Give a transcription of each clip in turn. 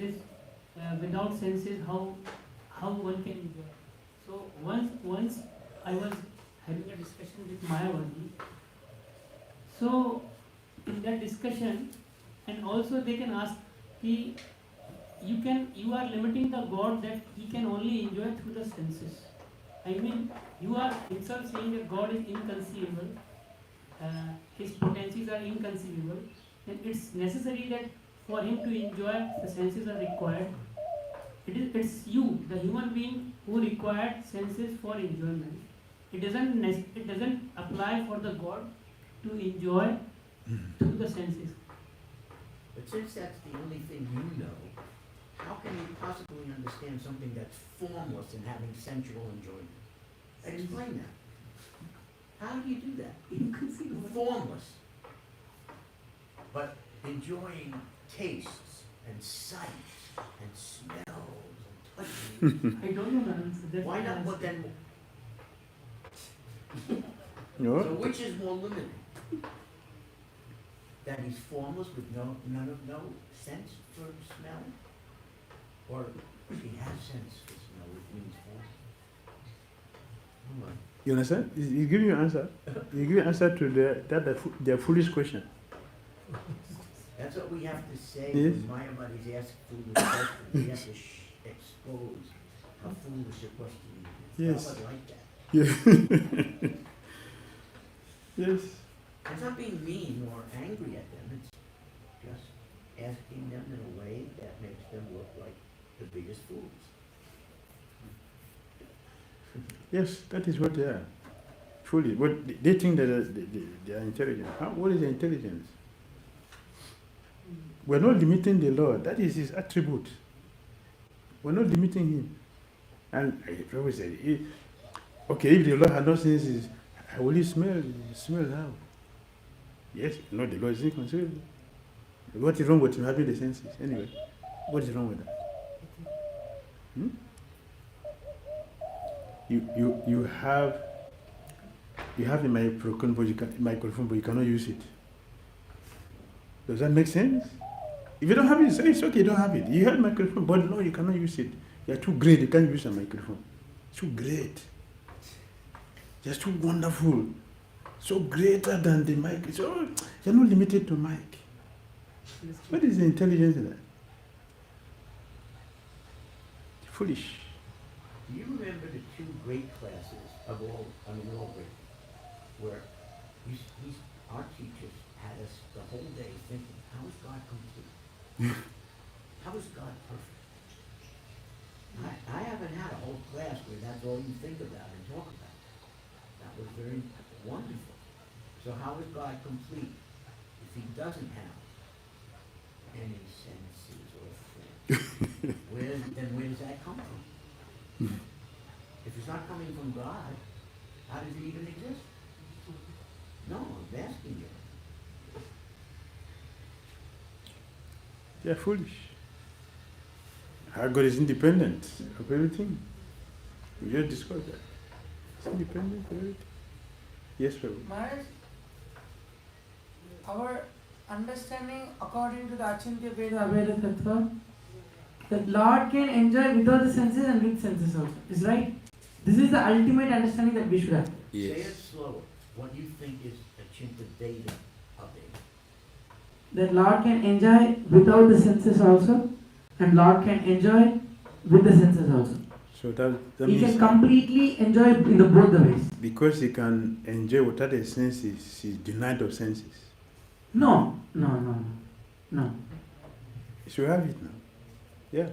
is without senses, how one can enjoy. So once I was having a discussion with Mayapur. So in that discussion, and also they can ask, you are limiting the God that he can only enjoy through the senses. I mean, you are himself saying that God is inconceivable, his potencies are inconceivable, and it's necessary that for him to enjoy, the senses are required. It's you, the human being, who required senses for enjoyment. It doesn't apply for the God to enjoy through the senses. But since that's the only thing you know, how can you possibly understand something that's formless and having sensual enjoyment? Explain that. How do you do that? Inconceivable. Formless. But enjoying tastes and sights and smells and touches. I don't know the answer. That's Why the not? answer. But then, No? so which is more limited? That he's formless with no sense for smell? Or he has sense for smell, which means form? Come on. You understand? He's giving you an answer. He's giving an answer to their foolish question. That's what we have to say Yes. when Mayapur asks foolish questions. We have to expose how foolish a question is. Yes. I would like that. Yeah. Yes. It's not being mean or angry at them. It's just asking them in a way that makes them look like the biggest fools. Yes, that is what they are. Fully. But they think that they are intelligent. What is intelligence? We're not limiting the Lord. That is his attribute. We're not limiting him. And I always say, okay, if the Lord had no senses, how will he smell? Smell how? Yes, no, the Lord is inconceivable. What is wrong with him having the senses? Anyway, what is wrong with that? You have a microphone, but you cannot use it. Does that make sense? If you don't have it, it's okay, you don't have it. You have a microphone, but no, you cannot use it. You're too great, you can't use a microphone. Too great. Just too wonderful. So greater than the mic. So you're not limited to mic. What is the intelligence in that? Foolish. Do you remember the two great classes of all great, where our teachers had us the whole day thinking, how is God complete? How is God perfect? I haven't had a whole class where that's all you think about and talk about. That was very wonderful. So how is God complete if he doesn't have any senses or form? Where does that come from? If it's not coming from God, how does it even exist? No, I'm asking you. They are foolish. Our God is independent of everything. We just discussed that. It's independent of everything. Yes, Prabhu. Maharaj, our understanding according to the Achintya Veda Aveda Tattva, that Lord can enjoy without the senses and with senses also. Is right? This is the ultimate understanding that we should have. Yes. Say it slower. What do you think is Achintya Veda Aveda? That Lord can enjoy without the senses also, and Lord can enjoy with the senses also. So that He means can completely enjoy in the both the ways. because he can enjoy without the senses, he's denied of senses. No. He should have it now. Yeah.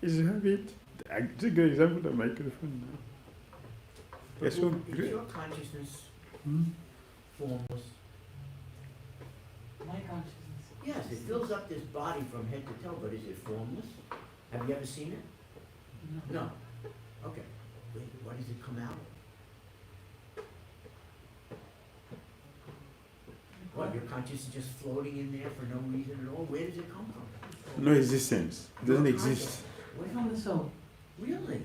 He should have it. I take a good example of microphone now. Yes, so Is great. your consciousness formless? My consciousness. Yes, it fills up this body from head to toe, but is it formless? Have you ever seen it? No. Okay. Wait, what does it come out of? What, your consciousness is just floating in there for no reason at all? Where does it come from? No existence. It doesn't exist. Where? From the soul. Really?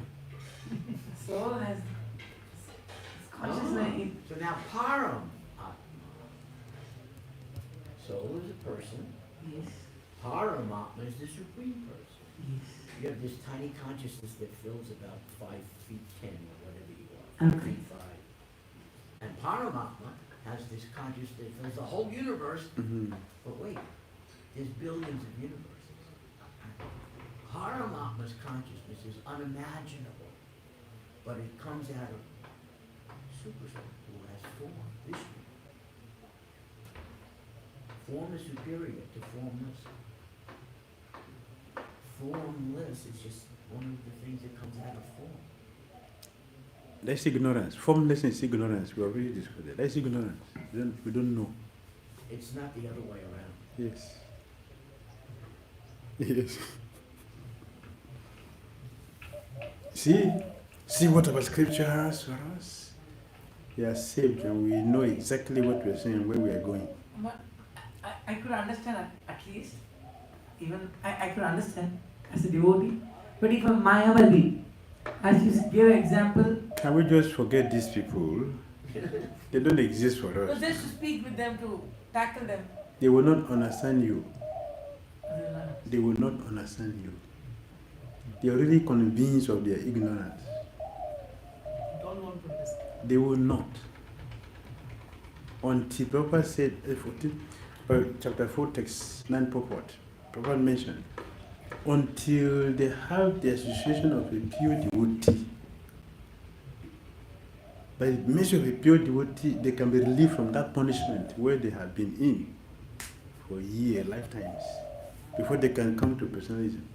Soul has consciousness. So now param atma. soul is a person. Yes. Paramatma is the supreme person. Yes. You have this tiny consciousness that fills about 5 feet 10 or whatever you are, Okay. 5 feet 5. And Paramatma has this consciousness that fills the whole universe. But wait, there's billions of universes. Paramatma's consciousness is unimaginable, but it comes out of Supersoul, who has form, Vishnu. Form is superior to formless. Formless is just one of the things that comes out of form. That's ignorance. Formlessness is ignorance. We already discussed that. That's ignorance. We don't know. It's not the other way around. Yes. Yes. See what our scripture has for us? We are saved and we know exactly what we are saying and where we are going. But I could understand at least. Even I could understand as a devotee. But if a Mayavadi, as you gave an example, Can we just forget these people? They don't exist for so us. just to speak with them, to tackle them. They will not understand you. They will not understand you. They are really convinced of their ignorance. Don't want to understand. They will not. Until Prabhupada said, chapter 4, text 9 purport, Prabhupada mentioned, until they have the association of a pure devotee, by the measure of a pure devotee, they can be relieved from that punishment where they have been in for years, lifetimes, before they can come to personalism.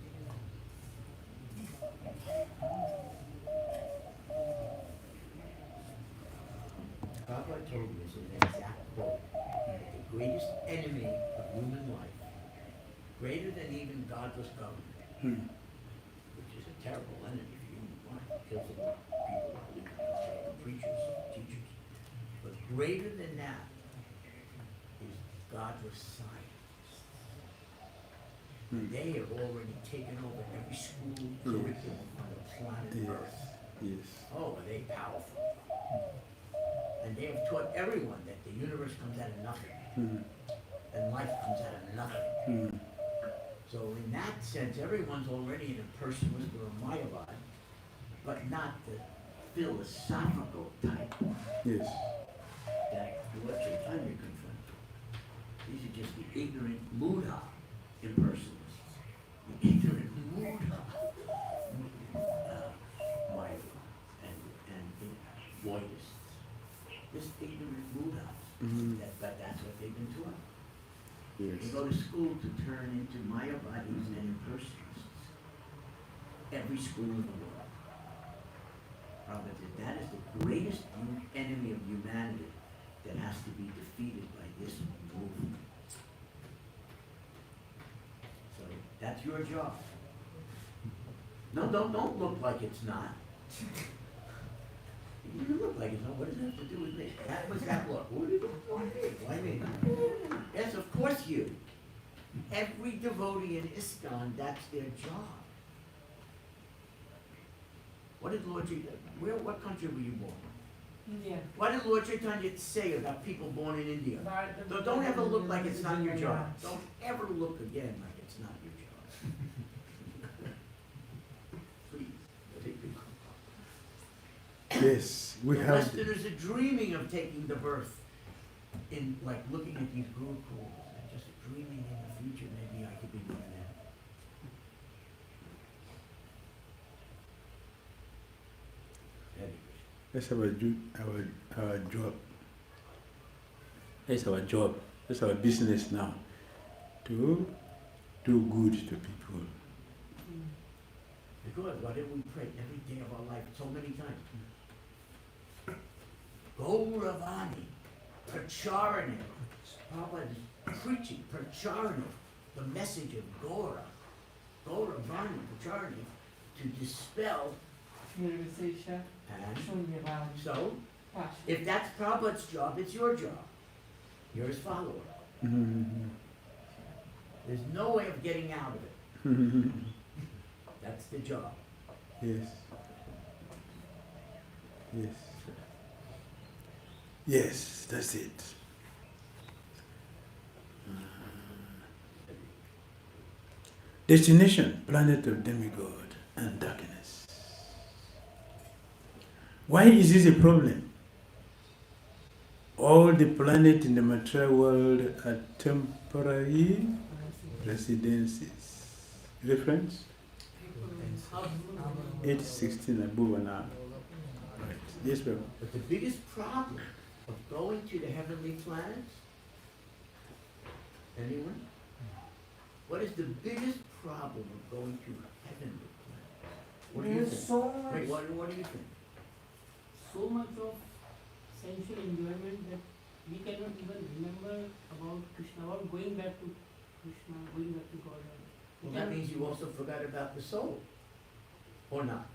Prabhupada told me this is an exact quote, that the greatest enemy of human life, greater than even godless government, which is a terrible enemy for human life, kills a lot of people, preachers, teachers, but greater than that is godless science. And they have already taken over every school curriculum on the planet Earth. Yes. Oh, are they powerful? And they have taught everyone that the universe comes out of nothing, and life comes out of nothing. So in that sense, everyone's already an impersonalist or a Mayapur, but not the philosophical type Yes. that what you're confront. These are just the ignorant Buddha impersonalists, the ignorant Buddha Mayapur, and the voidists. This ignorant Buddha, but that's what they've been taught. Yes. They go to school to turn into Mayavadis and impersonalists. Every school in the world. Prabhupada said that is the greatest enemy of humanity that has to be defeated by this movement. So that's your job. No, don't look like it's not. You look like it's not. What does that have to do with me? What's that look? What do you look like me? Why me? Yes, of course you. Every devotee in ISKCON, that's their job. What did Lord Chaitanya, what country were you born in? India. What did Lord Chaitanya say about people born in India? So don't ever look like it's not your job. Don't ever look again like it's not your job. Please, take it. Yes, we The have. Westerners are dreaming of taking the birth in, like, looking at these gurukuls and just dreaming in the future, maybe I could be one of them. That's our job. That's our job. That's our business now. To do good to people. Because why didn't we pray every day of our life so many times? Gauravani, Pracharane. Prabhupada is preaching, Pracharane, the message of Gaura. Gauravani, Pracharane, to dispel. And so, if that's Prabhupada's job, it's your job. You're his follower. There's no way of getting out of it. That's the job. Yes. Yes. Yes, that's it. Destination, planet of demigod and darkness. Why is this a problem? All the planets in the material world are temporary residences. Reference? 8:16 above and now. Right. Yes, brother. But the biggest problem of going to the heavenly planets, anyone? What is the biggest problem of going to heavenly planets? What do you There's think? so much. Wait, what do you think? So much of sensual enjoyment that we cannot even remember about Krishna, about going back to Krishna, going back to God. Well, that means you also forgot about the soul, or not?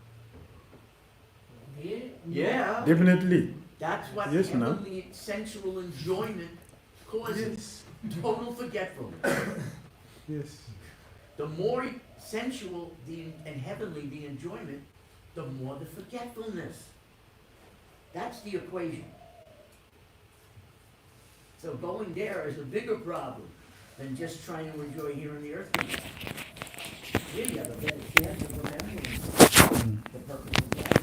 Yeah. Definitely. That's what Yes, no. heavenly sensual enjoyment causes. Total forgetfulness. Yes. The more sensual and heavenly the enjoyment, the more the forgetfulness. That's the equation. So going there is a bigger problem than just trying to enjoy here on the earth. Here you have a better chance of remembering the purpose of life.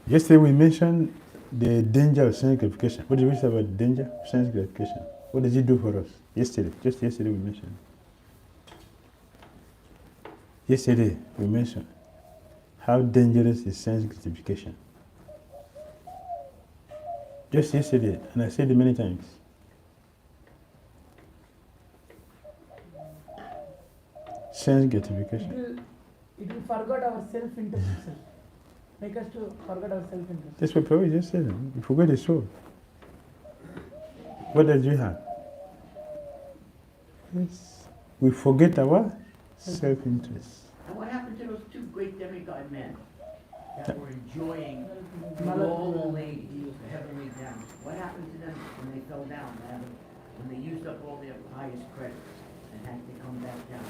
Yesterday we mentioned the danger of sense gratification. What did we say about the danger of sense gratification? What does it do for us? Yesterday, just yesterday we mentioned. Yesterday we mentioned how dangerous is sense gratification. Just yesterday, and I said it many times. Sense gratification. It will forget our self-interest itself. Make us to forget our self-interest. That's what Prabhupada just said. You forget the soul. What does we have? Yes. We forget our self-interest. And what happened to those two great demigod men that were enjoying Malak- all the ladies, the heavenly down? What happened to them when they fell down? When they used up all their highest credits and had to come back down?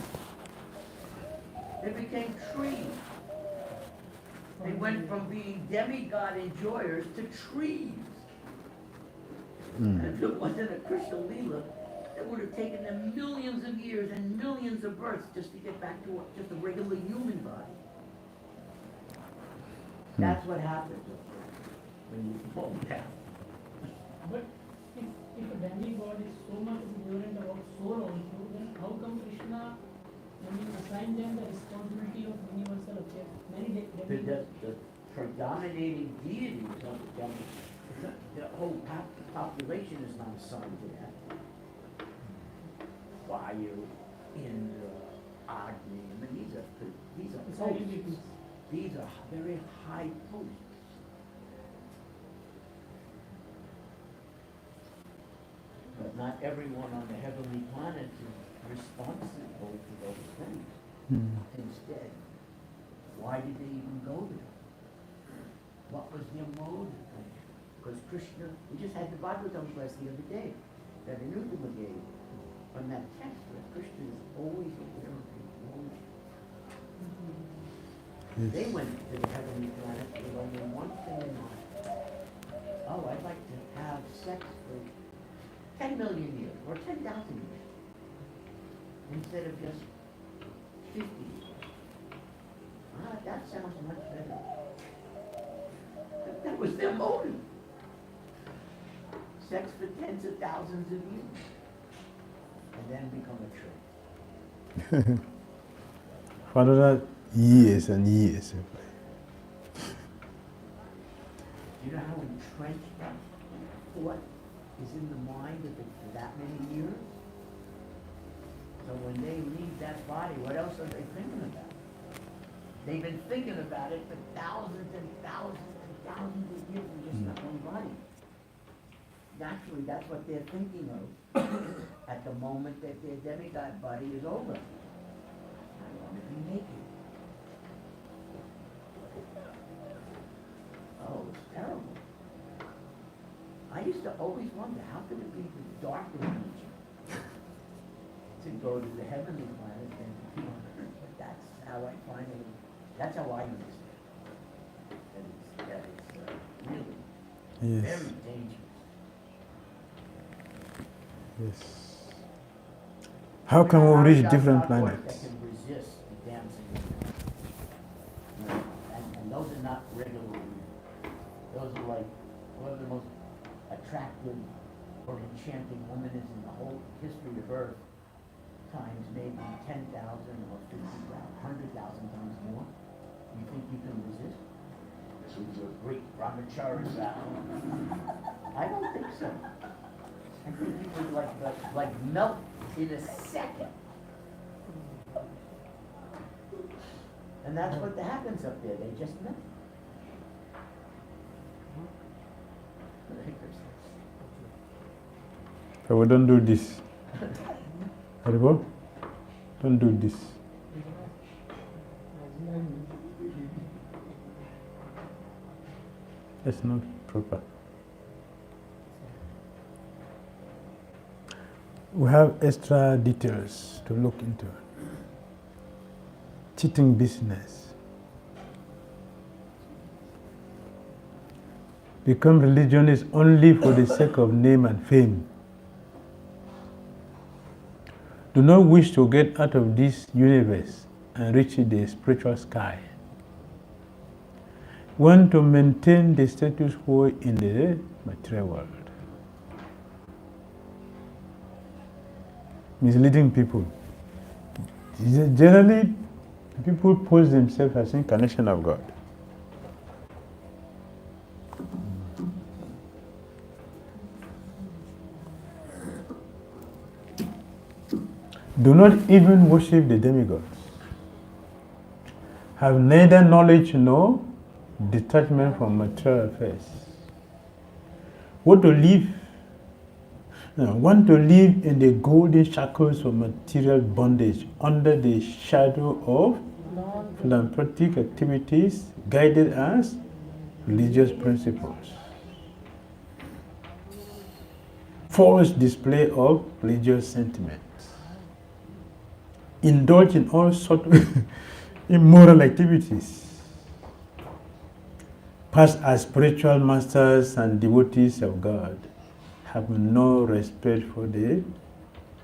They became trees. They went from being demigod enjoyers to trees. And if it wasn't a Krishna Leela, it would have taken them millions of years and millions of births just to get back to just a regular human body. That's what happens when you fall down. But if a demigod is so much ignorant about soul also, then how come Krishna, when he assigned them the responsibility of universal affairs? Many demigods. The predominating deities of the whole population is not assigned to that. Vayu, Indra, Agni, I mean, these are posts. These are very high posts. But not everyone on the heavenly planets is responsible for those things. Instead, why did they even go there? What was their motive? Because Krishna, we just had the Bhagavatam class the other day, that Anutama gave from that text, where Krishna is always aware of people, always. They went to the heavenly planet with only one thing in mind. Oh, I'd like to have sex for 10 million years, or 10,000 years, instead of just 50 years. That sounds much better. That was their motive. Sex for tens of thousands of years, and then become a tree. For another years and years. Do you know how entrenched that thought is in the mind of it for that many years? So when they leave that body, what else are they thinking about? They've been thinking about it for thousands and thousands and thousands of years in just that one body. Naturally, that's what they're thinking of at the moment that their demigod body is over. I want to be naked. Oh, it's terrible. I used to always wonder, how could it be the darker nature to go to the heavenly planet than to be on earth? But that's how I understand. That it's really Yes. very dangerous. Yes. How can we reach different That planets? can resist the dancing. And those are not regular. Those are like one of the most attractive or enchanting women is in the whole history of Earth, times maybe 10,000 or 50,000, 100,000 times more. You think you can resist? This is a great brahmachari vow. I don't think so. I think you would like melt in a second. And that's what happens up there. They just melt. So we don't do this. Haribo? Don't do this. That's not proper. We have extra details to look into. Cheating business. Become religionists only for the sake of name and fame. Do not wish to get out of this universe and reach the spiritual sky. Want to maintain the status quo in the material world. Misleading people. Generally, people pose themselves as incarnation of God. Do not even worship the demigods. Have neither knowledge nor detachment from material affairs. Want to live in the golden shackles of material bondage under the shadow of philanthropic activities guided as religious principles. False display of religious sentiments. Indulge in all sorts of immoral activities. Pass as spiritual masters and devotees of God. Have no respect for the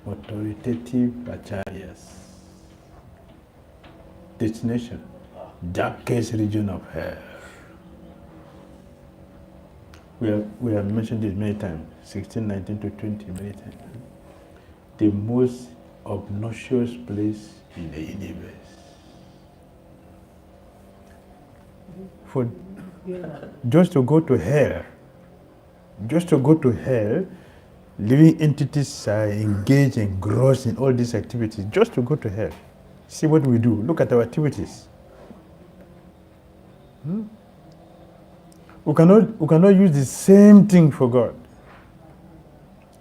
authoritative acharyas. Destination, darkest region of hell. We have mentioned this many times, 16, 19 to 20, many times. The most obnoxious place in the universe. For just to go to hell, living entities are engaged, engrossed in all these activities, just to go to hell. See what we do. Look at our activities. We cannot use the same thing for God.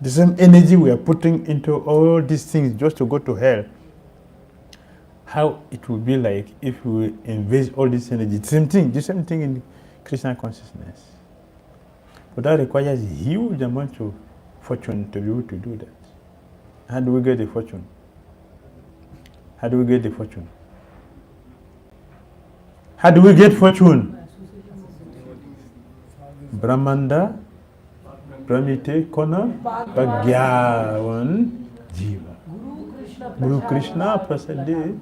The same energy we are putting into all these things just to go to hell. How it would be like if we invest all this energy. The same thing in Krishna consciousness. But that requires a huge amount of fortune to be able to do that. How do we get the fortune? How do we get fortune? Brahmanda, Pramite, Kona, Bhagyavan, Jiva. Guru Krishna Prasade.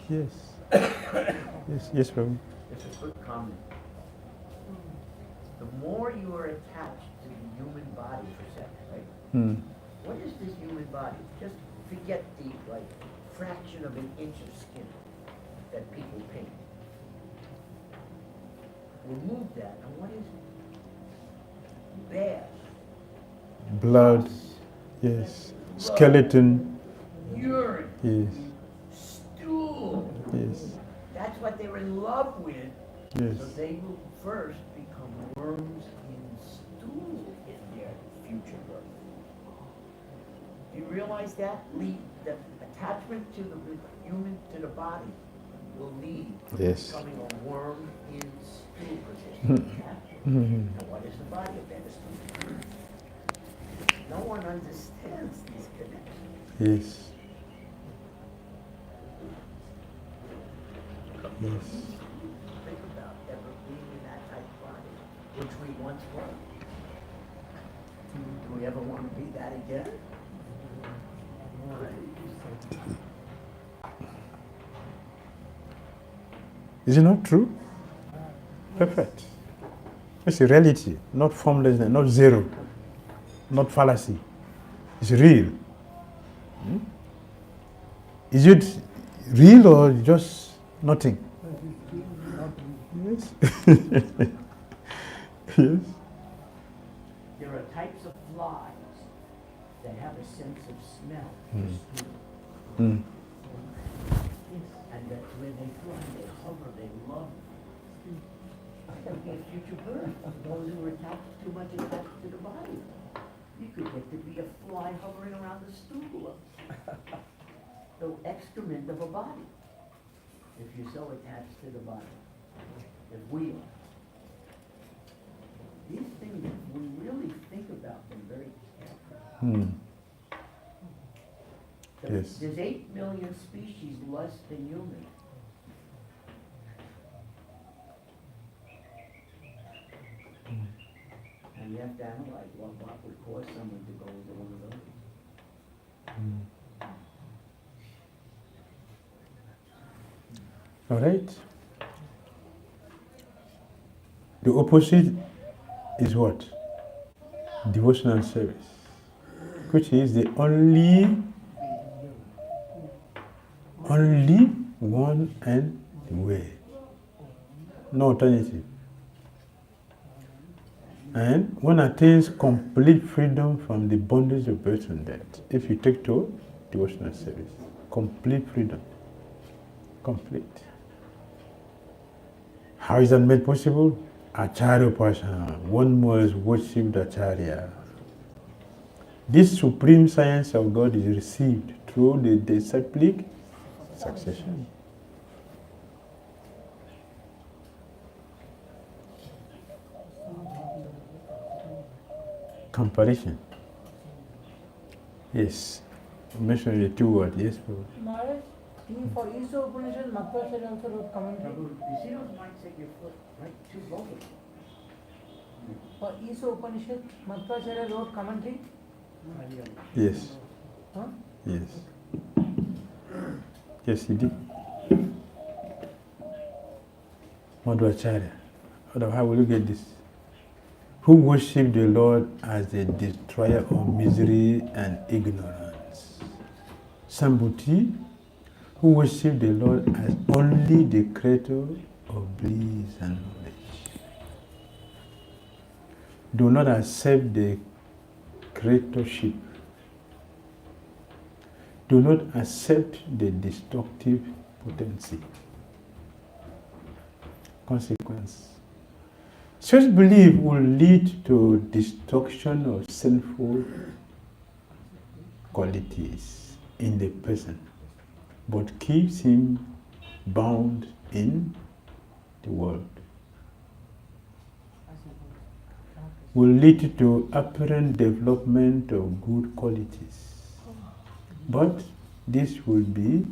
Yes, Prabhu. It's a good comment. The more you are attached to the human body for sex, right? What is this human body? Just forget the fraction of an inch of skin that people paint. Remove that, and what is it? Bear. Blood, yes. Skeleton, Urine. yes. Stool. Yes. That's what they're in love with. Yes. So they will first become worms in stool in their future birth. Do you realize that? The attachment to the human, to the body, will lead to becoming a worm in stool position. And what is the body of that? No one understands these connections. Yes. Yes. Think about ever being in that type of body, which we once were. we ever want to be that again? Is it not true? Perfect. It's a reality, not formlessness, not zero, not fallacy. It's real. Is it real or just nothing? Yes. Yes. There are types of flies that have a sense of smell. Mm. And that's where they fly, they hover, they love. That would be a future birth, those who are too much attached to the body. You could get to be a fly hovering around the stool, the excrement of a body, if you're so attached to the body, as we are. These things, if we really think about them very carefully. Yes. There's 8 million species less than human. And you have to analyze what would cause someone to go into one of those. All right. The opposite is what? Devotional service, which is the only one and way. No alternative. And one attains complete freedom from the bondage of birth and death if you take to devotional service. Complete freedom. Complete. How is that made possible? Acharya upāsana. One must worship the Acharya. This supreme science of God is received through the disciplic succession. Comparison. Yes. Mention the two words. Yes, Prabhu. Maharaj, for Isopanisad, Madhvacharya also wrote commentary. You see those mics at your foot, right? Too low. For Isopanisad, Madhvacharya wrote commentary. Yes. Huh? Yes. Yes, he did. Madhvacharya. How will you get this? Who worship the Lord as the destroyer of misery and ignorance. Sambhūtim, who worship the Lord as only the creator of bliss and knowledge. Do not accept the creatorship. Do not accept the destructive potency. Consequence. Such belief will lead to destruction of sinful qualities in the person, but keeps him bound in the world. Will lead to apparent development of good qualities, but this will be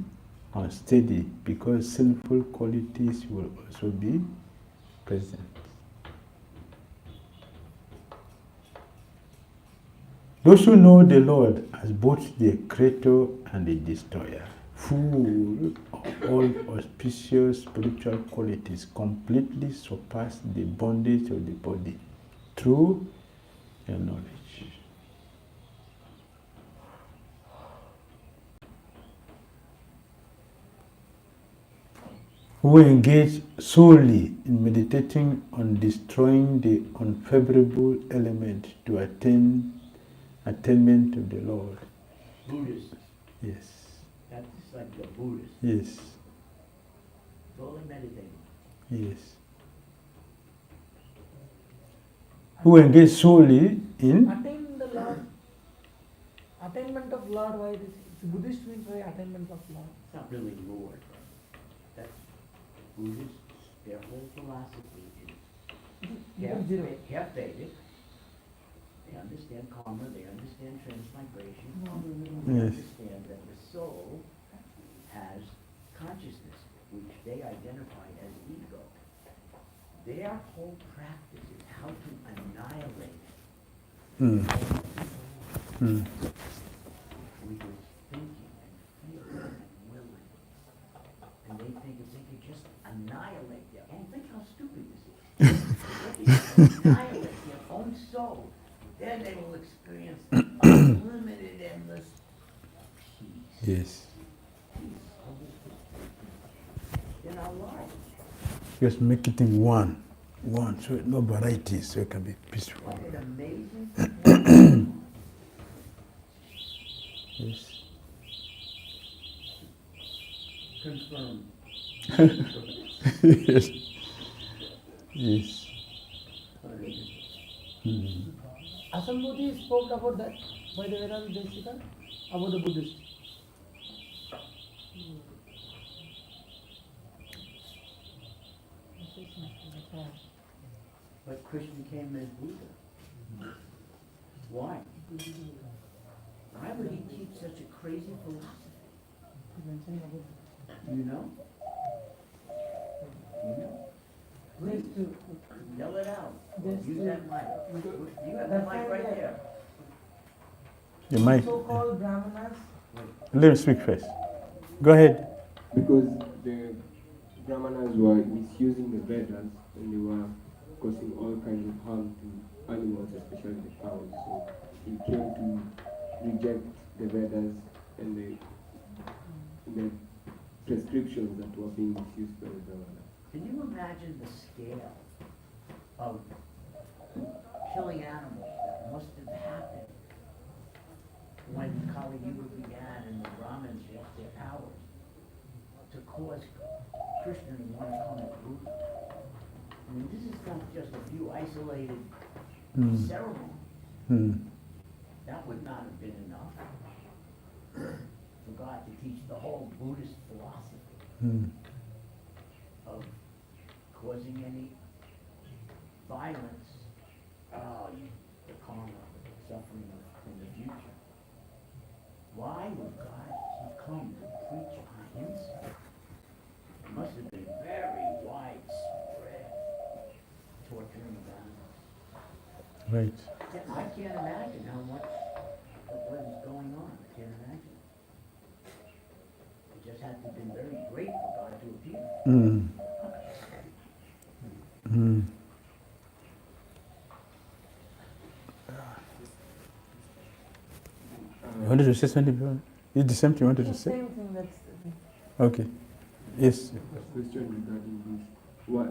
unsteady because sinful qualities will also be present. Those who know the Lord as both the creator and the destroyer, full of all auspicious spiritual qualities, completely surpass the bondage of the body through their knowledge. Who engage solely in meditating on destroying the unfavorable element to attainment of the Lord. Buddhists. Yes. That's like the Buddhists. Yes. It's all in meditating. Yes. Who engage solely in Attain the Lord. Attainment of Lord, why this? It's Buddhist means why attainment of Lord. It's not really Lord. That's Buddhists. Their whole philosophy is half Vedic. They understand karma, they understand transmigration, they Yes. understand that the soul has consciousness, which they identify as ego. Their whole practice is how to annihilate Mm. We were thinking and feeling and willing. And they think if they could just annihilate their own, think how stupid this is. If they could annihilate their own soul, then they will experience unlimited, endless peace. Yes. In our life. Just make it in one, so no varieties, so it can be peaceful. What an amazing Yes. confirmed. Yes. Yes. Mm. Asambhūti spoke about that by the Vedanta Deshika, about the Buddhist. But Krishna came as Buddha. Why? Why would he teach such a crazy philosophy? You know? You know? Please, yell it out. Use that mic. You have the mic right there. You might. So-called Brahmanas. Let me speak first. Go ahead. Because the Brahmanas were misusing the Vedas and they were causing all kinds of harm to animals, especially the cows. So he came to reject the Vedas and the prescriptions that were being misused by the Brahmanas. Can you imagine the scale of killing animals that must have happened when Kali Yuga began and the Brahmins lost their powers to cause Krishna to want to come as Buddha? I mean, this is not just a few isolated ceremonies. Mm. That would not have been enough for God to teach the whole Buddhist philosophy Mm. of causing any violence, the karma, the suffering in the future. Why would God come to preach ahimsa? It must have been very widespread torturing of animals. Right. I can't imagine how much what is going on. I can't imagine. It just had to have been very great for God to appear. Mm. Mm. You wanted to say something before? Is the same thing you wanted to say? Same thing, that's the thing. Okay. Yes. A question regarding this. What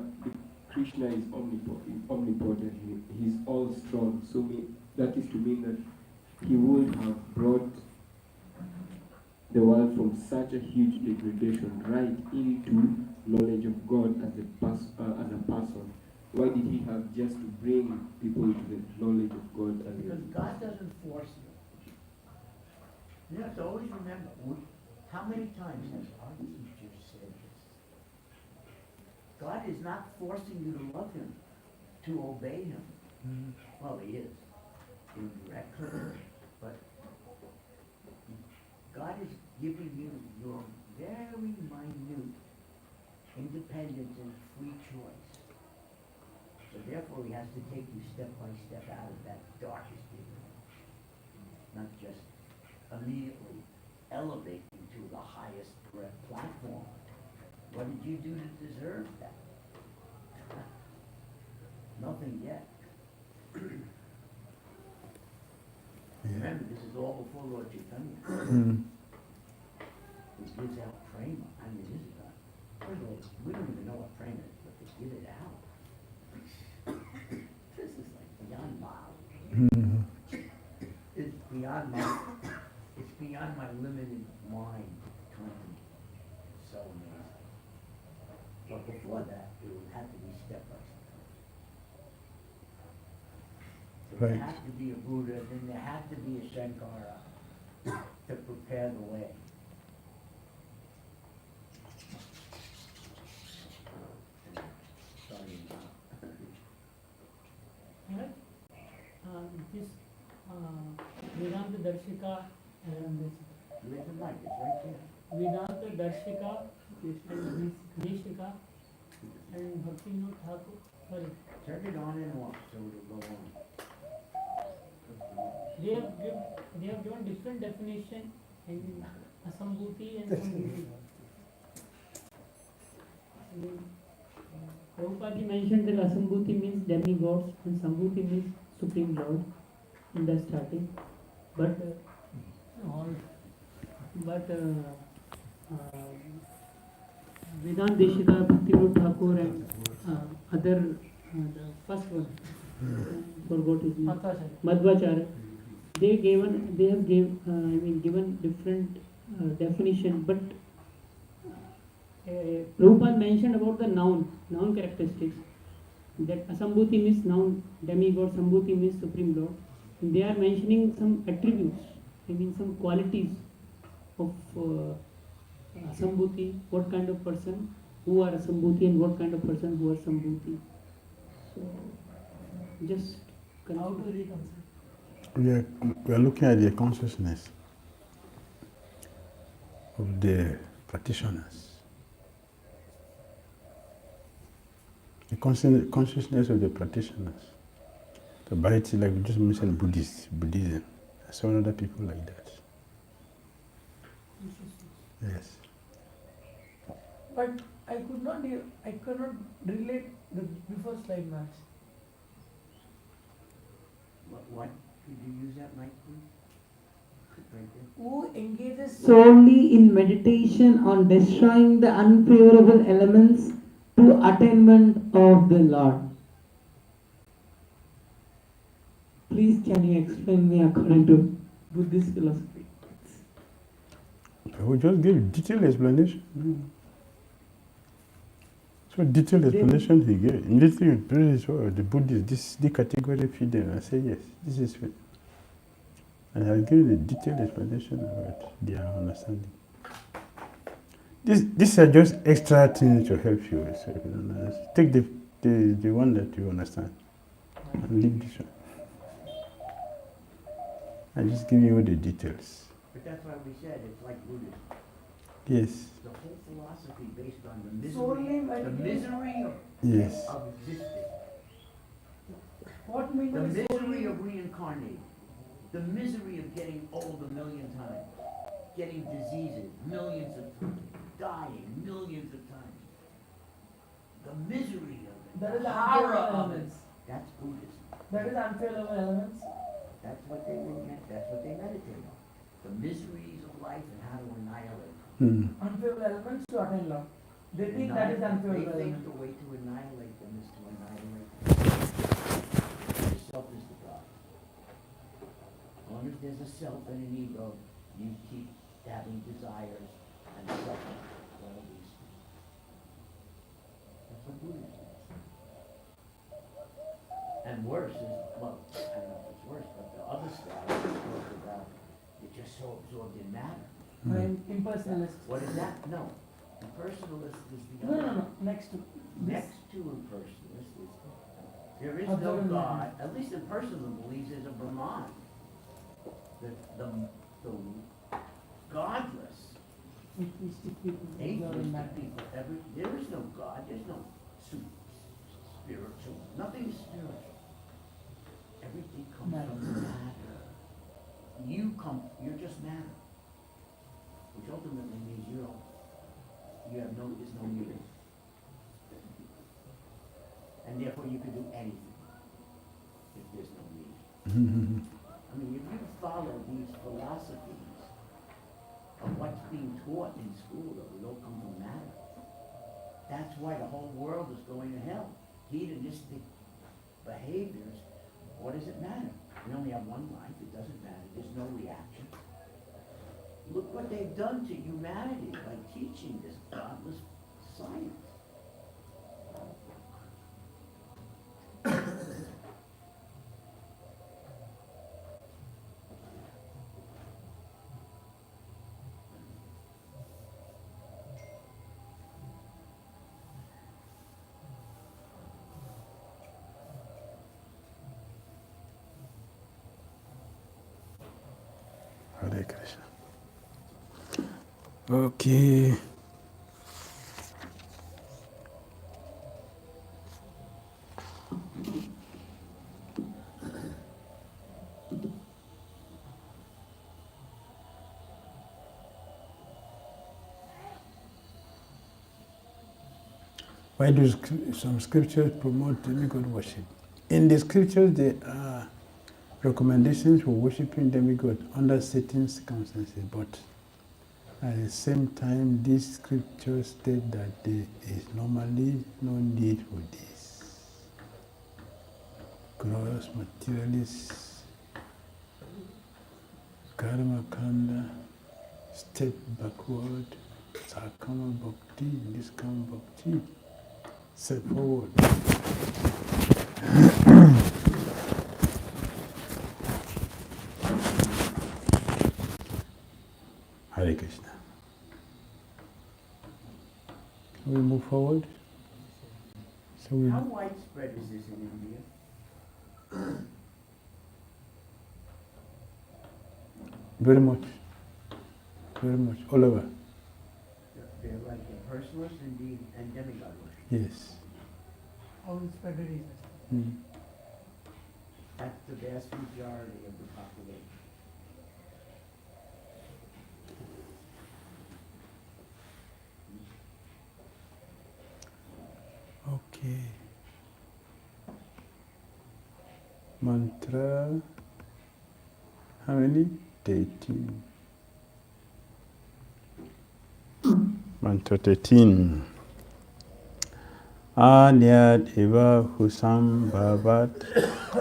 Krishna is omnipotent. He's all strong. So that is to mean that he would have brought the world from such a huge degradation right into knowledge of God as a person. Why did he have just to bring people to the knowledge of God as Because God doesn't force you. You have to always remember, how many times has our teacher said this? God is not forcing you to love him, to obey him. Well, he is, indirectly, but God is giving you your very minute independence and free choice. So therefore he has to take you step by step out of that darkest ignorance. Not just immediately elevate you to the highest platform. What did you do to deserve that? Nothing yet. Remember, this is all before Lord Chaitanya. Mm. He gives out prema. I mean, this is first of all, we don't even know what prema is, but to give it out. This is like beyond mild. Mm. It's beyond my limited mind trying to so amazing. But before that, it would have to be step by step. So Right. there had to be a Buddha, then there had to be a Shankara to prepare the way. Starting now. Right? This Vedanta Darshika and this Where's the mic? It's right there. Vedanta Darshika and Deshika and Bhakti Thakur. Sorry. Turn it on and off so it'll go on. they have given different definition in asambhūti and sambhūti. Prabhupada mentioned that asambhūti means demigods and sambhūti means Supreme Lord in the starting. But Vedanta Deshika, Bhakti Thakur and other, the first one, forgot his name, Madhvacharya, they have given different definition, but Prabhupada mentioned about the noun characteristics, that asambhūti means noun, demigod, sambhūti means Supreme Lord. They are mentioning some attributes, some qualities of asambhūti, what kind of person who are asambhūti and what kind of person who are sambhūti. So, just How to reconcile? We are looking at the consciousness of the practitioners. The consciousness of the practitioners. The Bharati, like we just mentioned, Buddhism. I saw other people like that. Yes. But I could not relate the before slide much. What? Could you use that mic, please? Right there. Who engages solely in meditation on destroying the unfavorable elements to attainment of the Lord. Please can you explain me according to Buddhist philosophy? I will just give detailed explanation. So detailed explanation he gave. Immediately the Buddhist, this category fit them. I say yes, this is fit. And I'll give you the detailed explanation about their understanding. These are just extra things to help you. So if you don't understand, take the one that you understand and leave this one. I just give you the details. But that's why we said it's like Buddhism. Yes. The whole philosophy based on the Solely misery Yes. of existing. What means The misery of reincarnating. The misery of getting old a million times. Getting diseases millions of times. Dying millions of times. The misery of it. That is the horror unfavorable of it. elements. That's Buddhism. That is unfavorable elements. That's what they meditate on. The miseries of life and how to annihilate them. Unfavorable elements to attain love. They think that is unfavorable They think elements. the way to annihilate them is to annihilate them. The self is the God. As long as there's a self and an ego, you keep having desires and suffering. All these things. That's what Buddhism is. And worse is, well, I don't know if it's worse, but the other style is talk about you're just so absorbed in matter. Impersonalist. What is that? No. Impersonalist is the other. No. Next to Next to impersonalist is there is no Observant God. mind. At least impersonal believes there's a Brahman. The godless, atheistic people. atheistic people. There is no God. There's no spiritual. Nothing is spiritual. Everything comes from matter. You're just matter. Which ultimately means there's no meaning. And therefore you can do anything if there's no meaning. I mean, if you follow these philosophies of what's being taught in school, that we all come from matter, that's why the whole world is going to hell. Hedonistic behaviors, what does it matter? We only have one life, it doesn't matter, there's no reaction. Look what they've done to humanity by teaching this godless science. Hare Krishna. Okay. Why do some scriptures promote demigod worship? In the scriptures, there are recommendations for worshipping demigods under certain circumstances, but at the same time, these scriptures state that there is normally no need for this. Gross materialists, karma kanda, step backward, sakama bhakti, niskama bhakti, step forward. Hare Krishna. Can we move forward? So we How widespread is this in India? very much, all over. They're like impersonalists and demigod worship. Yes. How spread it is. Mm. That's the vast majority of the population. Okay. Mantra. How many? 13. Mantra 13. Anyad evāhuḥ sambhavāt,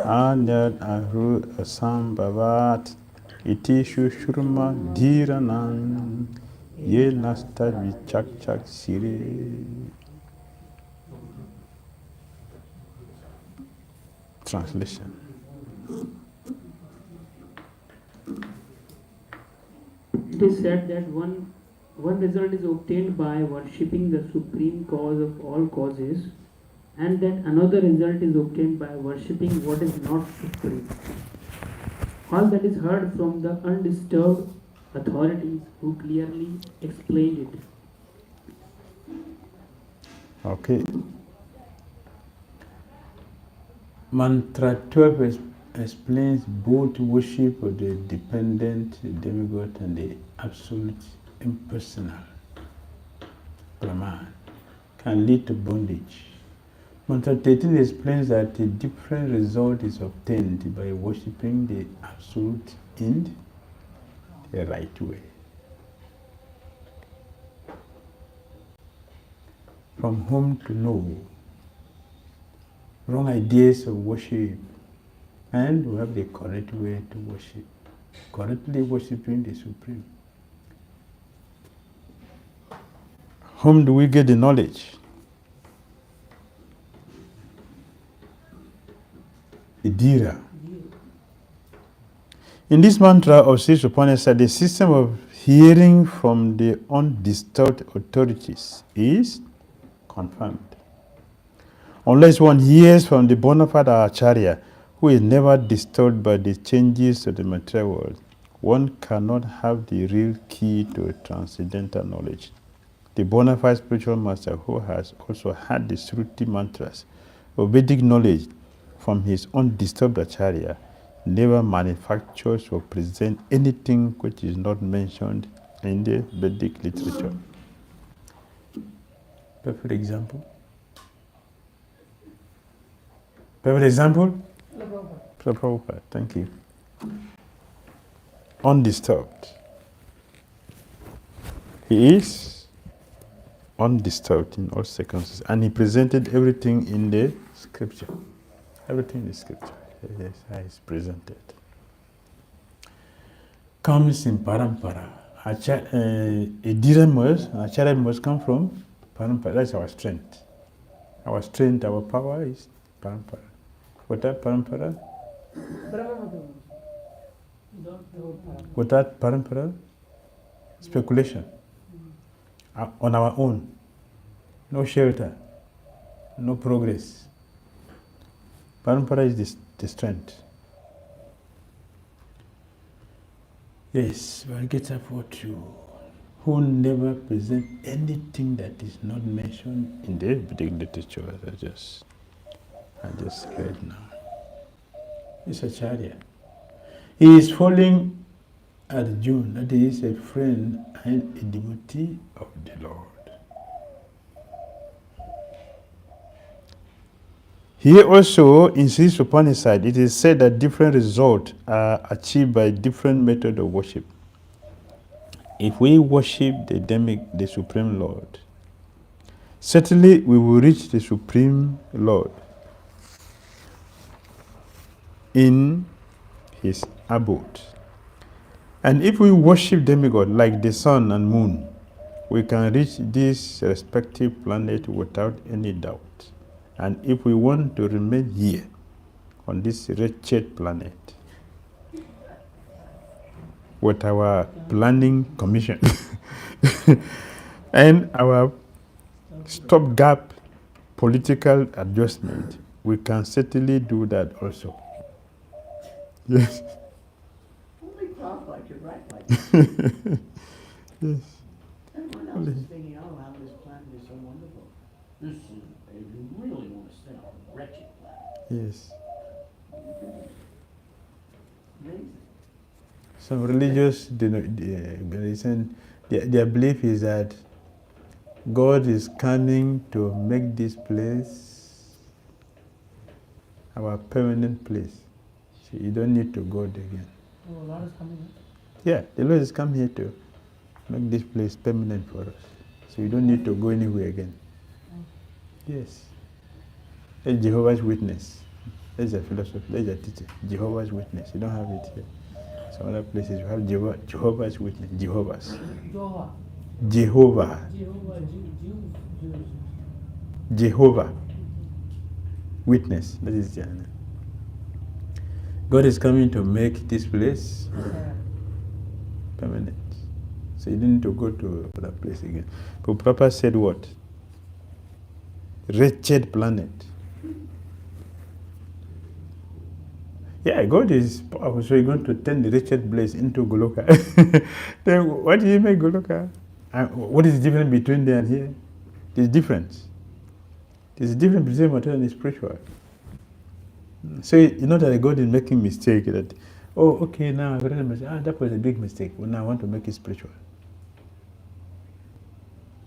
anyad āhur asambhavāt, iti śuśruma dhīrāṇāṁ, ye nasta vicacakṣire. Translation. It is said that one result is obtained by worshipping the supreme cause of all causes, and that another result is obtained by worshipping what is not supreme. All that is heard from the undisturbed authorities who clearly explained it. Okay. Mantra 12 explains both worship of the dependent demigod and the absolute impersonal Brahman can lead to bondage. Mantra 13 explains that a different result is obtained by worshipping the absolute in the right way. From whom to know wrong ideas of worship, and we have the correct way to worship, correctly worshipping the Supreme. Whom do we get the knowledge? The Dhira. In this mantra of Isopanisad, the system of hearing from the undisturbed authorities is confirmed. Unless one hears from the bona fide acharya, who is never disturbed by the changes of the material world, one cannot have the real key to transcendental knowledge. The bona fide spiritual master, who has also had the Shruti mantras of Vedic knowledge from his undisturbed acharya, never manufactures or presents anything which is not mentioned in the Vedic literature. Perfect example. Perfect example? Prabhupada, thank you. Undisturbed. He is undisturbed in all circumstances, and he presented everything in the scripture. Everything in the scripture. Yes, is presented. Comes in parampara. A acharya must come from parampara. That's our strength. Our strength, our power is parampara. Without parampara? Without parampara? Speculation. On our own. No shelter. No progress. Parampara is the strength. Yes, we'll get up for you. Who never present anything that is not mentioned in the Vedic literature. I just read now. It's Acharya. He is following Arjuna, that is a friend and a devotee of the Lord. Here also in Isopanisad, it is said that different results are achieved by different methods of worship. If we worship the Supreme Lord, certainly we will reach the Supreme Lord in his abode. And if we worship demigods like the sun and moon, we can reach this respective planet without any doubt. And if we want to remain here on this wretched planet with our planning commission and our stopgap political adjustment, we can certainly do that also. Yes. Only talk like you, write like that. Yes. Everyone else is thinking, oh, how this planet is so wonderful. This is, if you really want to stay on a wretched planet. Yes. Amazing. Some religious their belief is that God is coming to make this place our permanent place. So you don't need to go there again. Oh, Lord is coming. Yeah, the Lord has come here to make this place permanent for us. So you don't need to go anywhere again. Yes. That's Jehovah's Witness. That's a philosophy. That's a teacher. Jehovah's Witness. You don't have it here. Some other places you have Jehovah's Witness. Jehovah's. Jehovah. Jehovah. Jehovah. Witness. That is the name. God is coming to make this place permanent. So you don't need to go to that place again. But Papa said what? Wretched planet. Yeah, God is powerful, so you're going to turn the wretched place into Goloka. Then what do you make Goloka? What is the difference between there and here? There's difference. There's a difference between material and spiritual. So you know that God is making mistake that, oh, okay, now I've read a mistake. That was a big mistake. Well, now I want to make it spiritual.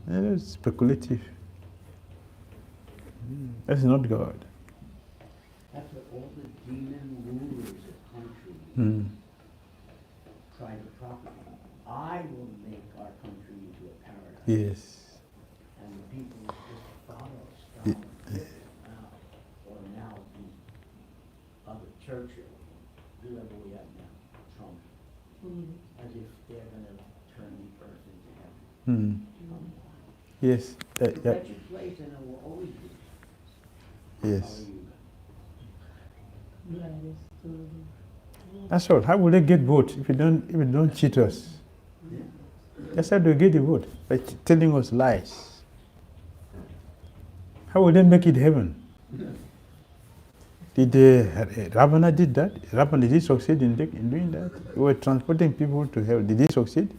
And that's speculative. That's not God. That's what all the demon rulers of countries try to propagate. I will make our country into a paradise. Yes. And the people just follow Stalin, or now the other Churchill, whoever we have now, Trump, as if they're going to turn the earth into heaven. Yes. That's your place, and it will always be. Yes. How are you? That's all. How will they get vote if you don't cheat us? That's how they get the vote, by telling us lies. How will they make it heaven? Did Ravana did that? Ravana, did he succeed in doing that? We were transporting people to heaven. Did he succeed?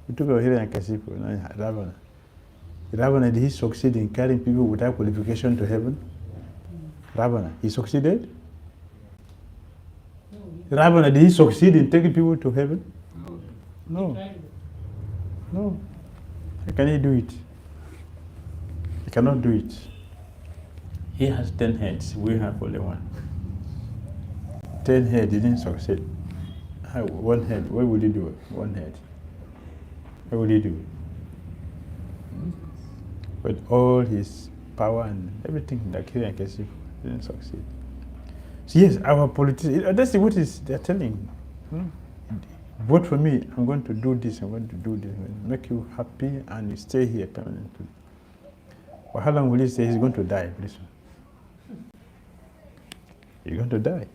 We took our Hiranyakasipu, Ravana. Ravana, did he succeed in carrying people without qualification to heaven? Ravana, he succeeded? Ravana, did he succeed in taking people to heaven? No. No. How can he do it? He cannot do it. He has 10 heads. We have only one. 10 heads didn't succeed. How, one head, what will he do? One head. What will he do? With all his power and everything that Kiri Kasif didn't succeed. So yes, our politicians, that's what they're telling. Vote for me, I'm going to do this, I'm going to do this, make you happy and you stay here permanently. But how long will he stay? He's going to die, please. You're going to die.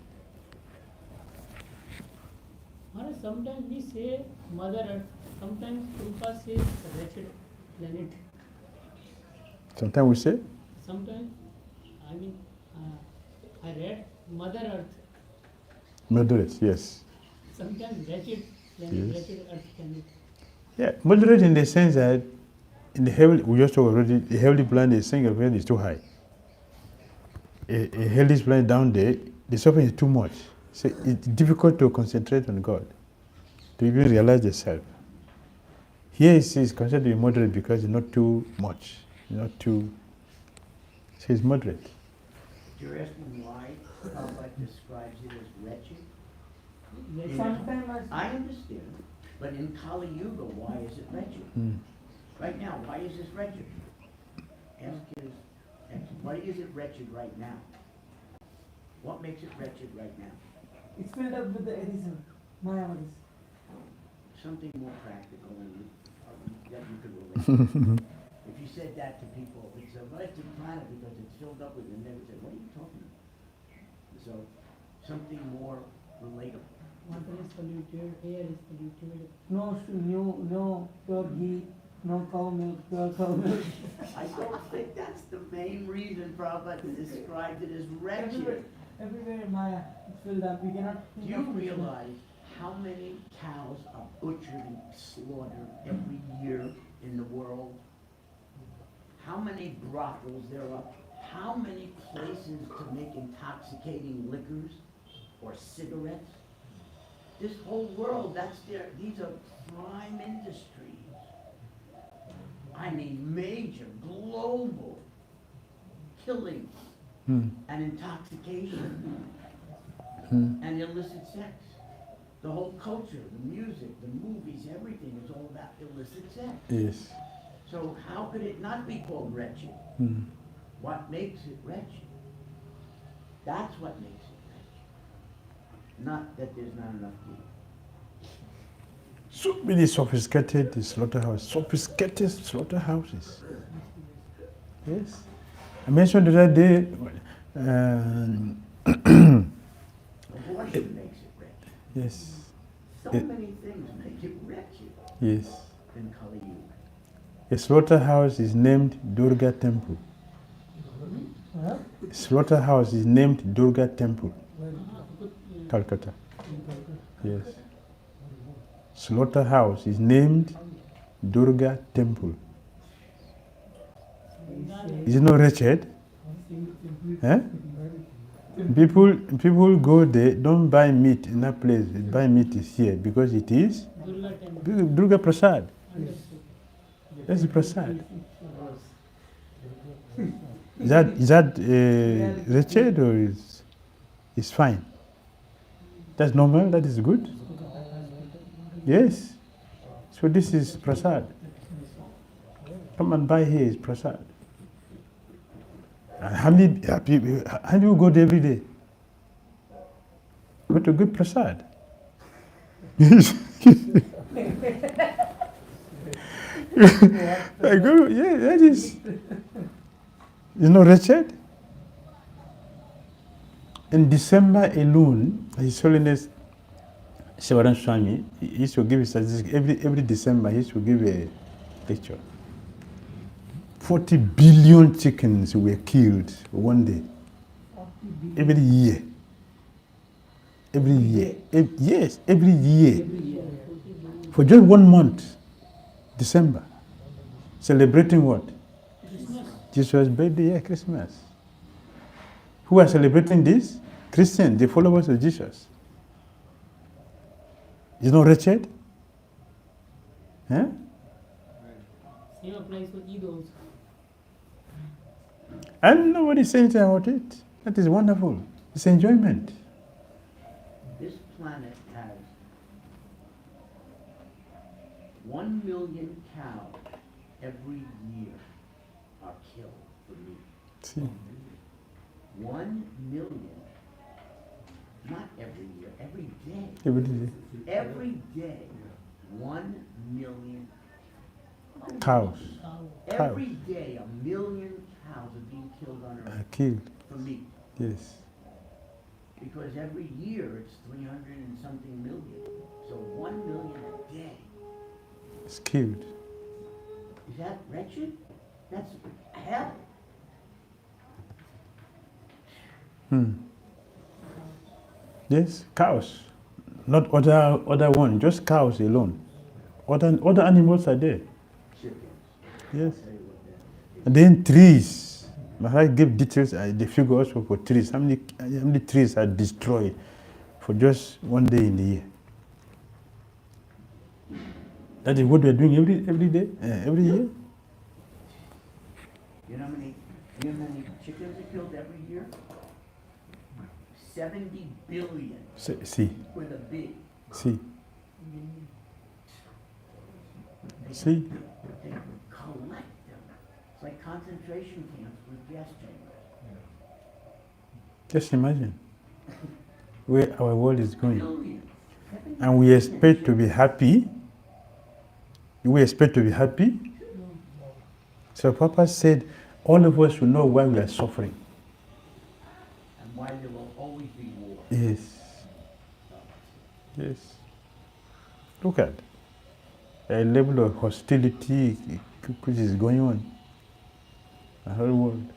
Sometimes we say Mother Earth, sometimes Prabhupada says wretched planet. Sometimes we say? Sometimes, I read Mother Earth. Moderate, yes. Sometimes wretched planet, Yes. wretched Earth planet. Yeah, moderate in the sense that in the heavenly, we just talked already, the heavenly planet, the single planet is too high. A heavenly planet down there, the suffering is too much. So it's difficult to concentrate on God, to even realize the self. Here it's considered to be moderate because it's not too much, not too, so it's moderate. You're asking why Prabhupada describes it as wretched? Yes. Sometimes I understand, but in Kali Yuga, why is it wretched? Right now, why is this wretched? Why is it wretched right now? What makes it wretched right now? it's filled up with the Edison, Mayavadis. Something more practical that you could relate. If you said that to people, it's a wretched planet because it's filled up with, and they would say, what are you talking about? So, something more relatable. Water is polluted, air is polluted. No pure ghee, no cow milk, pure cow milk. I don't think that's the main reason Prabhupada described it as wretched. Everywhere Maya, it's filled up. We cannot Do think you of Krishna. realize how many cows are butchered and slaughtered every year in the world? How many brothels there are? How many places to make intoxicating liquors or cigarettes? This whole world, these are prime industries. I mean, major, global killings and intoxication and illicit sex. The whole culture, the music, the movies, everything is all about illicit sex. Yes. So how could it not be called wretched? What makes it wretched? That's what makes it wretched. Not that there's not enough food. So many sophisticated slaughterhouses. Yes. I mentioned the other day, Abortion makes it wretched. yes, So It- many things make it wretched yes. in Kali Yuga. A slaughterhouse is named Durga Temple. Huh? Slaughterhouse is named Durga Temple, Calcutta. Yes. Slaughterhouse is named Durga Temple. Is it not wretched? Eh? People go there, don't buy meat in that place. They buy meat is here because it is Durga temple. Durga Prasad. Understood. That's the Prasad. Is that wretched or is fine? That's normal. That is good. Yes. So this is Prasad. Come and buy here is Prasad. And how many people go there every day? Go to good Prasad. I go, yeah, that is. You know, wretched? In December alone, His Holiness Swami, he used to give a statistic every December. He used to give a lecture. 40 billion chickens were killed one day. Every year. Every year. Yes, every year. For just 1 month, December. Celebrating what? Christmas. Jesus' birthday, yeah, Christmas. Who are celebrating this? Christians, the followers of Jesus. Is not wretched? Huh? Same applies for Eid also. And nobody saying anything about it. That is wonderful. It's enjoyment. This planet has 1 million cows every year are killed for meat. See. 1 million. Not every year, every day. Everybody, Every day, 1 million. cows Every day, 1 million cows are being killed on are Earth killed. for meat. Yes. Because every year it's 300 and something million. So 1 million a day. It's killed. Is that wretched? That's hell. Yes, cows. Not other one, just cows alone. Other animals are there. Chickens. Yes. Tell you what that is. And then trees. Maharaj give details, the figure also for trees. How many trees are destroyed for just one day in the year? That is what we are doing every day, every year. You know how many chickens are killed every year? 70 billion See, with a B. see, They see. They collect them. It's like concentration camps with gas chambers. Just imagine where our world is going. Billions. And we expect to be happy. We expect to be happy. So Papa said, all of us will know why we are suffering. And why there will always be war. Yes. Yes. Look at a level of hostility which is going on in the whole world.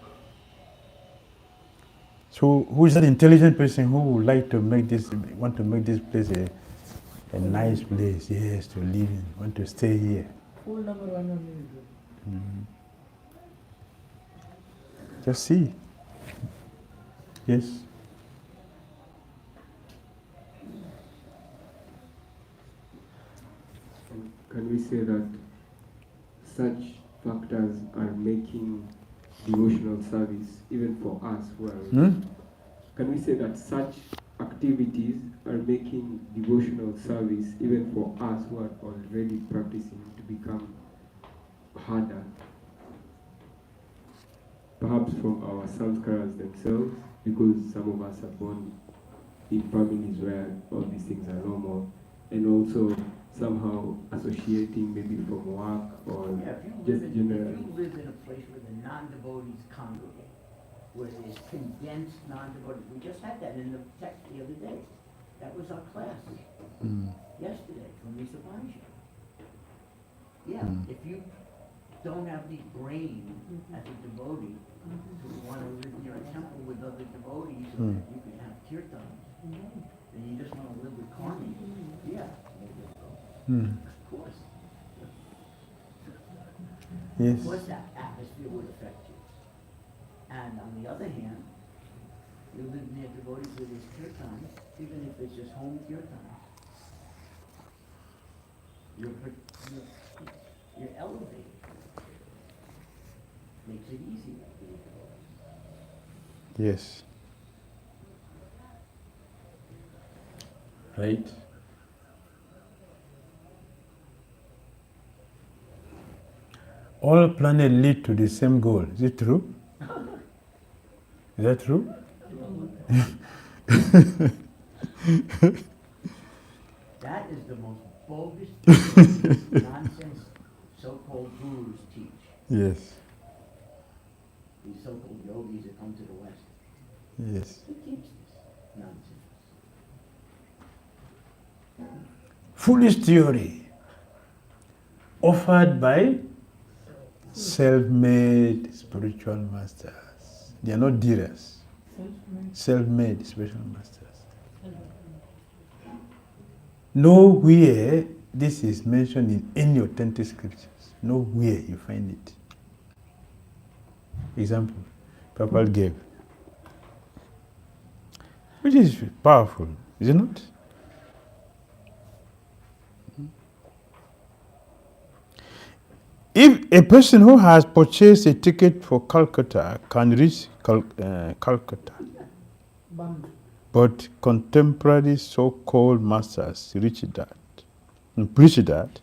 So who is that intelligent person who would like to make this, want to make this place a nice place, yes, to live in, want to stay here? Full number one only is good. Mhm. Just see. Yes. Can we say that such factors are making devotional service even for us who are... Can we say that such activities are making devotional service even for us who are already practicing to become harder? Perhaps from our samskaras themselves, because some of us are born in families where all these things are normal, and also somehow associating maybe from work or Yeah, if just you generally. live in a place where the non-devotees congregate, where there's condensed non-devotees, we just had that in the text the other day. That was our class yesterday from Isopanisad. Yeah, if you don't have the brain as a devotee to want to live near a temple with other devotees so that you can have kirtans, and you just want to live with karmis, yeah, of course. Yes. Of course that atmosphere would affect you. And on the other hand, you live near devotees with his kirtans, even if it's just home kirtans. You're elevated. Makes it easier. Yes. Right. All planets lead to the same goal. Is it true? Is that true? That is the most bogus nonsense so-called gurus teach. Yes. These so-called yogis that come to the West. Yes. They teach this nonsense. Foolish theory offered by self-made spiritual masters. They are not Dhiras. Self-made spiritual masters. Nowhere this is mentioned in any authentic scriptures. Nowhere you find it. Example, Papa gave, which is powerful, is it not? If a person who has purchased a ticket for Calcutta can reach Calcutta, but contemporary so-called masters preach that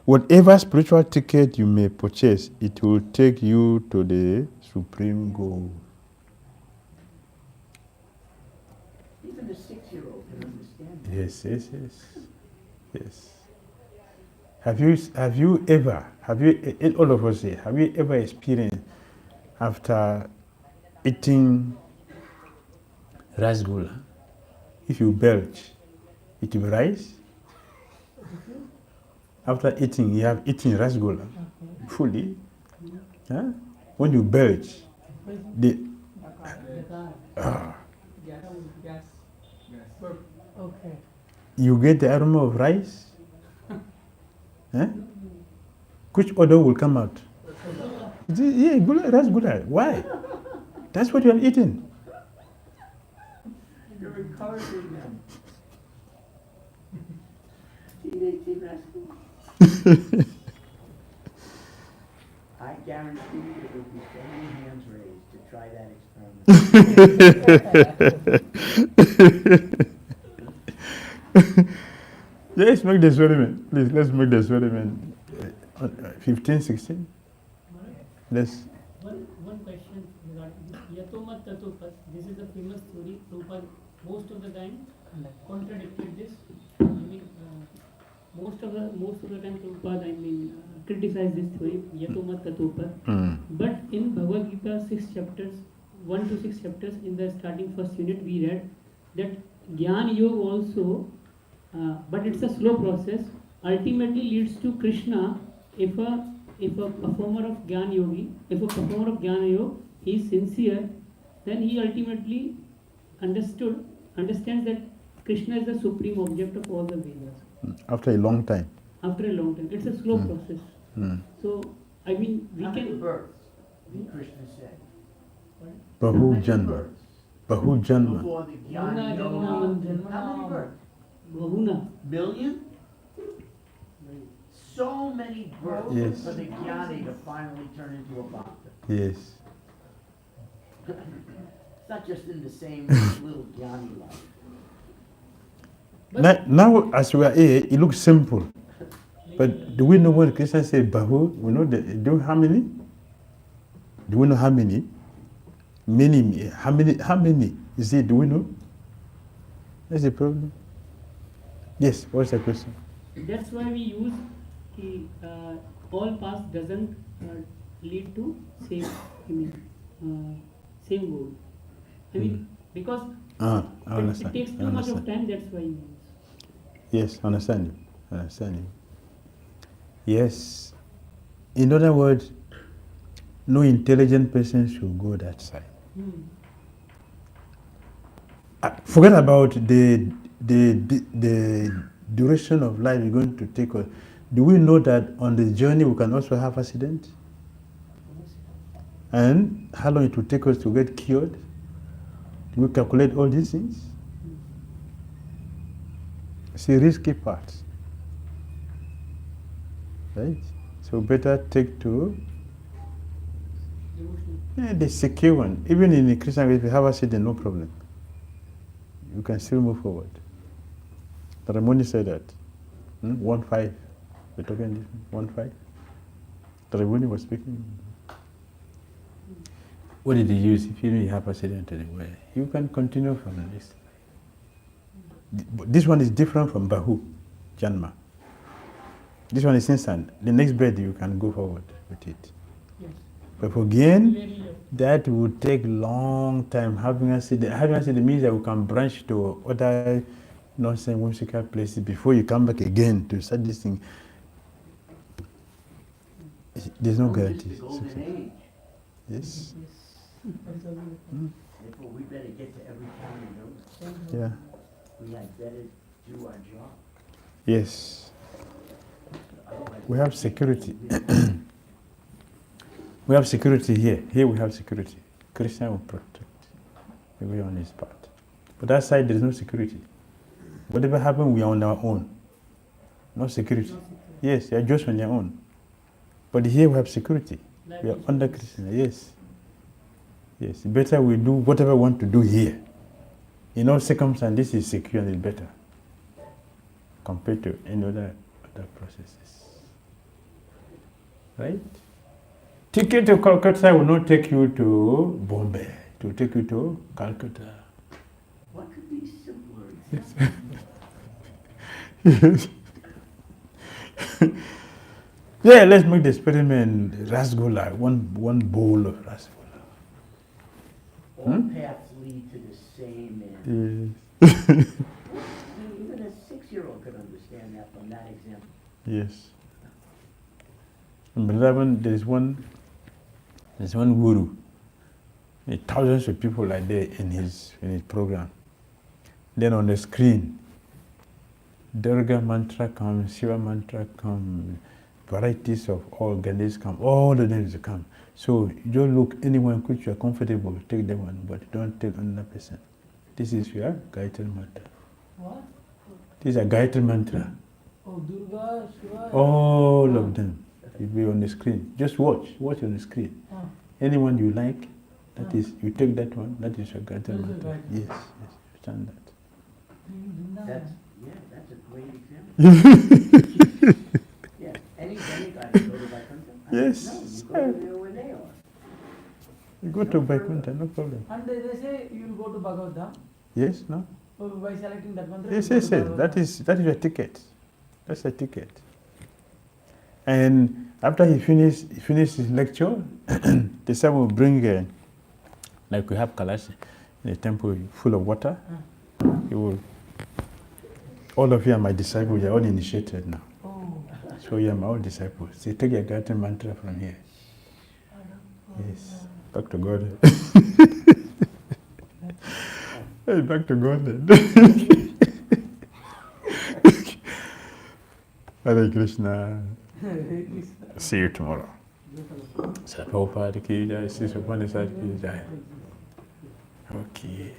whatever spiritual ticket you may purchase, it will take you to the supreme goal. Even a 6-year-old can understand that. Yes. Have you ever, all of us here, have you ever experienced after eating rasgulla, if you belch, it will rise? After eating, you have eaten rasgulla fully. Huh? When you belch, you get the aroma of rice. Huh? Which odor will come out? Yeah, rasgulla. Why? That's what you have eaten. You're encouraging them. Teenage rascal. I guarantee there will be so many hands raised to try that experiment. Let's make the experiment. Please, let's make the experiment. 15, 16. Let's. One question regarding this. Yatoma tato first. This is a famous theory. Prabhupada most of the time contradicted this. I mean, most of the time Prabhupada criticized this theory. Yatoma tato first. But in Bhagavad Gita 6 chapters, 1 to 6 chapters, in the starting first unit, we read that Jnana Yoga also, but it's a slow process, ultimately leads to Krishna if a performer of Jnana Yoga is sincere, then he ultimately understands that Krishna is the supreme object of all the Vedas. After a long time. After a long time. It's a slow process. So, I mean, we How many can... births did Krishna say? Bahu Janma. Bahu Janma. Before the Jnana Jnana Yoga. Janma. How many births? Bahuna. Million? So many births Yes. for the Jnani to finally turn into a Bhakta. Yes. It's not just in the same little Jnani life. Now, as we are here, it looks simple. But do we know what Krishna said, Bahu? We know how many? Do we know how many? Many. How many? Is it, do we know? That's the problem. Yes, what's the question? That's why we use all paths doesn't lead to same goal. I mean, because I it understand. takes too much of time, that's why we use. Yes, understand you. Yes. In other words, no intelligent person should go that side. Forget about the duration of life you're going to take. Do we know that on the journey we can also have accidents? And how long it will take us to get cured? Do we calculate all these things? It's a risky part. Right? So better take to the secure one. Even in the Christian, if you have accident, no problem. You can still move forward. The Ramoni said that. 1-5. We're talking 1-5. The Ramoni was speaking. What did he use? If you have accident anywhere, you can continue from this. This one is different from Bahu, Janma. This one is instant. The next breath you can go forward with it. Yes. But again, that would take long time. Having accident means that we can branch to other nonsense whimsical places before you come back again to start this thing. There's no guarantee. It's the golden age. Yes. Therefore, we better get to every town and village. Yeah. We had better do our job. Yes. Otherwise, We have security. We have security here. Here we have security. Krishna will protect. We are on his path. But that side there is no security. Whatever happens, we are on our own. No security. Yes, you are just on your own. But here we have security. We are under Krishna. Yes. Yes. Better we do whatever we want to do here. In all circumstances, this is secure and it's better compared to any other processes. Right? Ticket to Calcutta will not take you to Bombay. It will take you to Calcutta. what could be simpler? Yes. Yeah, let's make the experiment. Rasgulla, one bowl of rasgulla. All paths lead to the same end. Yes. Even a 6-year-old could understand that from that example. Yes. And Vrindavan, there's one guru. Thousands of people are there in his program. Then on the screen, Durga mantra comes, Shiva mantra comes, varieties of all Ganesh come, all the names come. So you don't look anyone which you are comfortable, take the one, but don't take another person. This is your Gayatri mantra. What? This is a Gayatri mantra. Oh, Durga, Shiva. All of them will be on the screen. Just watch on the screen. Ah. Anyone you like, That is, you take that one, that is your Gayatri That is mantra. right. Yes, yes, you stand that. That's a great example. Yeah, any demigod you go to Vaikuntha? Yes. No, you go to where they are. You go to Vaikuntha, no problem. And they say you will go to Bhagavad. Yes, no? By selecting that mantra. Yes, you yes, go yes. to That is your ticket. That's a ticket. And after he finished his lecture, the Swami will bring like we have kalash in a temple full of water. He will. All of you are my disciples. You are all initiated now. Oh. So you are my own disciples. So you take your Gayatri mantra from here. Yes. Back to God. Hey, back to God then. Hare Krishna. See you tomorrow. Sambhūtīāḿ ki jai, Isopanisad ki jai. Okay.